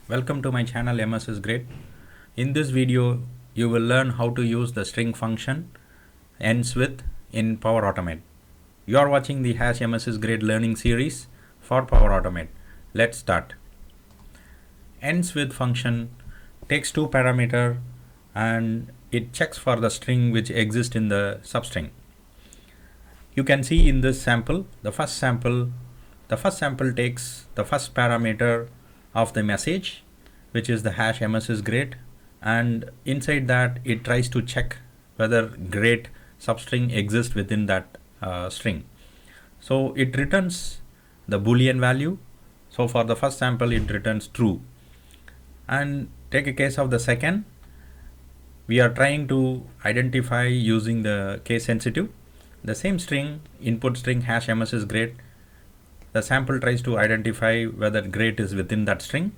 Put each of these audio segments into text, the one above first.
Welcome to my channel MS is Great. In this video, you will learn how to use the string function endsWith in Power Automate. You are watching the MS is Great learning series for Power Automate. Let's start. EndsWith function takes two parameters and it checks for the string which exists in the substring. You can see in this sample, the first sample takes the first parameter of the message, which is the MS is great, and inside that it tries to check whether great substring exists within that string. So it returns the boolean value. So for the first sample it returns true. And take a case of the second. We are trying to identify using the case sensitive. The same string, input string MS is great. The sample tries to identify whether great is within that string.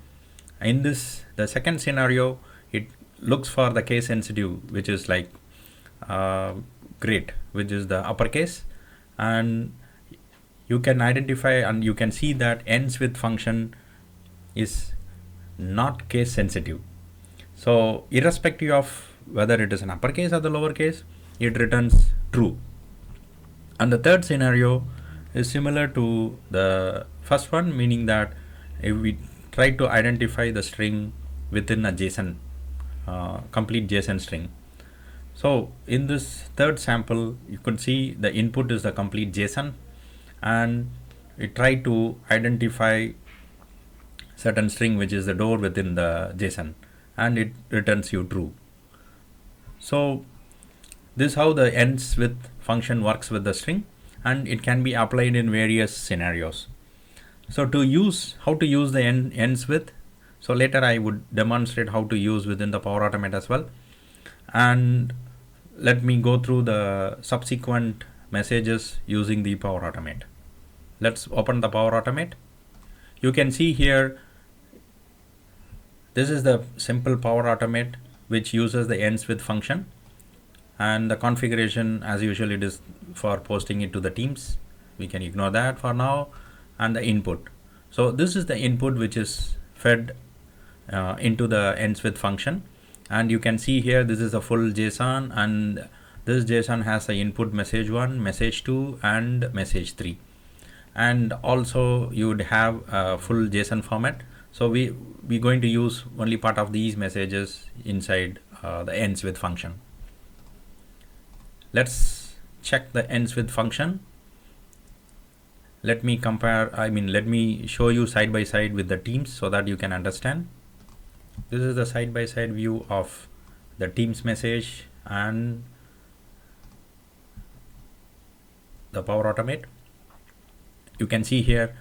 In this, the second scenario, it looks for the case sensitive, which is like great, which is the uppercase, and you can identify and you can see that endsWith function is not case sensitive. So irrespective of whether it is an uppercase or the lowercase, it returns true. And the third scenario is similar to the first one, meaning that if we try to identify the string within a JSON, complete JSON string. So in this third sample, you could see the input is the complete JSON, and it tried to identify certain string which is the door within the JSON, and it returns you true. So this is how the endsWith function works with the string, and it can be applied in various scenarios. So how to use the endsWith, so later I would demonstrate how to use within the Power Automate as well. And let me go through the subsequent messages using the Power Automate. Let's open the Power Automate. You can see here, this is the simple Power Automate which uses the endsWith function, and the configuration as usual it is for posting it to the teams. We can ignore that for now. And the input, so this is the input which is fed into the endsWith function, and you can see here this is a full JSON, and this JSON has the input message 1, message 2 and message 3, and also you would have a full JSON format. So we're going to use only part of these messages inside the endsWith function. Let's check the endsWith function. Let me let me show you side by side with the teams so that you can understand. This is the side by side view of the teams message and the Power Automate. You can see here,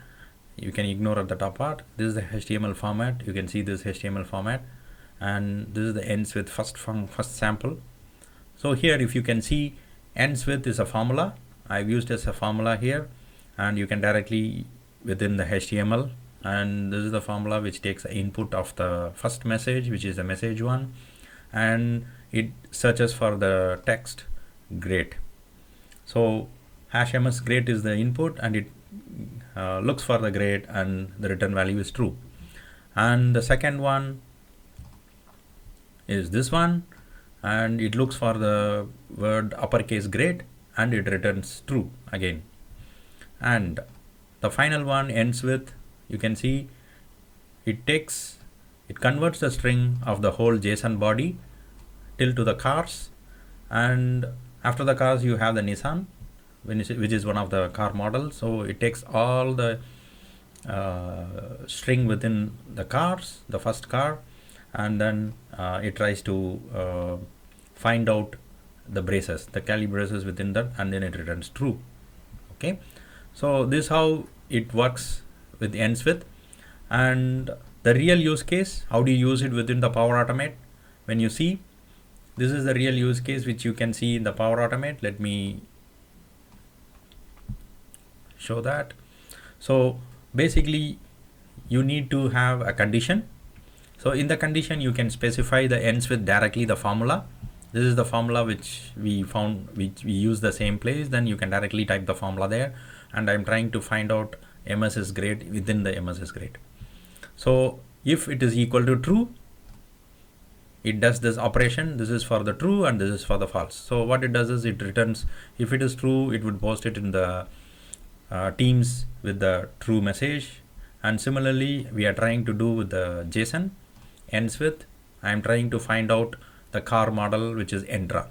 you can ignore at the top part, this is the HTML format. You can see this HTML format, and this is the endsWith first sample. So here if you can see, endsWith is a formula. I've used as a formula here, and you can directly within the HTML, and this is the formula which takes the input of the first message, which is the message 1, and it searches for the text great. So MS great is the input, and it looks for the great, and the return value is true. And the second one is this one, and it looks for the word uppercase great, and it returns true again. And the final one, endsWith, you can see it converts the string of the whole JSON body till to the cars, and after the cars you have the Nissan, which is one of the car models. So it takes all the string within the cars, the first car, and then it tries to find out the braces, the Cali braces within that, and then it returns true. Okay, so this is how it works with endsWith. And the real use case, how do you use it within the Power Automate? When you see, this is the real use case which you can see in the Power Automate. Let me show that. So basically you need to have a condition. So in the condition you can specify the endsWith directly, the formula. This is the formula which we found, which we use the same place. Then you can directly type the formula there, and I'm trying to find out MS is great within the MS is great. So If it is equal to true, it does this operation. This is for the true and this is for the false. So what it does is it returns, if it is true, it would post it in the teams with the true message. And similarly, we are trying to do with the JSON ends with. I am trying to find out the car model, which is entra.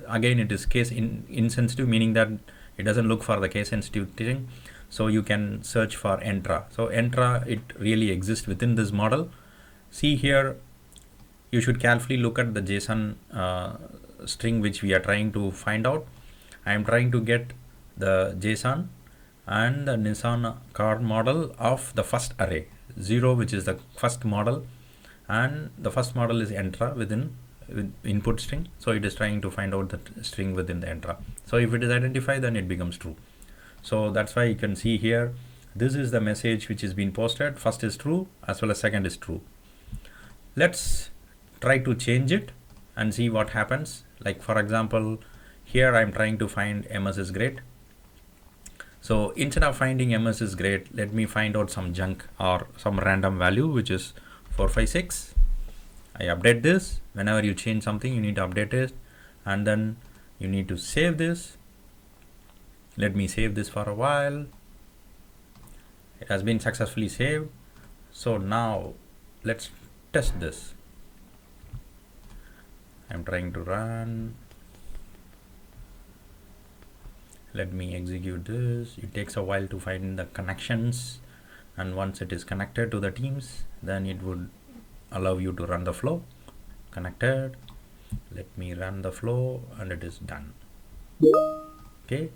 Again, it is case insensitive, meaning that it doesn't look for the case sensitive thing. So you can search for entra. So entra, it really exists within this model. See here, you should carefully look at the JSON string which we are trying to find out. I am trying to get the JSON and the Nissan car model of the first array 0, which is the first model, and the first model is entra with input string. So it is trying to find out the string within the entra. So if it is identified, then it becomes true. So that's why you can see here, this is the message which is being posted. First is true as well as second is true. Let's try to change it and see what happens. Like for example, here I'm trying to find MS is great. So instead of finding MS is great, let me find out some junk or some random value, which is 456. I update this. Whenever you change something, you need to update it, and then you need to save this. Let me save this for a while. It has been successfully saved. So now let's test this. I'm trying to run. Let me execute this. It takes a while to find the connections, and once it is connected to the teams, then it would allow you to run the flow. Connected. Let me run the flow, and it is done. Okay,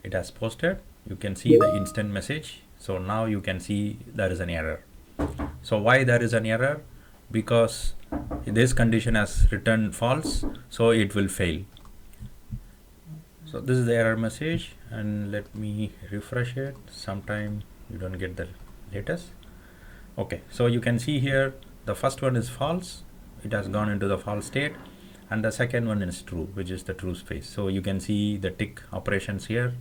it has posted. You can see the instant message. So now you can see there is an error. So why there is an error? Because this condition has returned false, so it will fail. So this is the error message, and let me refresh it. Sometime you don't get the latest. Okay, so you can see here the first one is false. It has gone into the false state, and the second one is true, which is the true space. So you can see the tick operations here.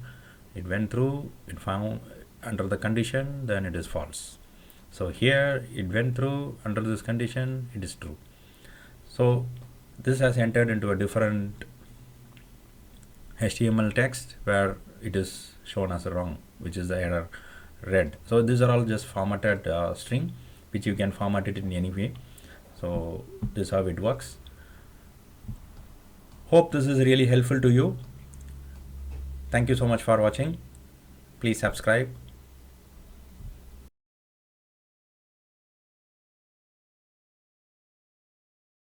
It went through, it found under the condition, then it is false. So here it went through under this condition, it is true. So this has entered into a different HTML text where it is shown as wrong, which is the error red. So these are all just formatted string, which you can format it in any way. So this is how it works. Hope this is really helpful to you. Thank you so much for watching. Please subscribe.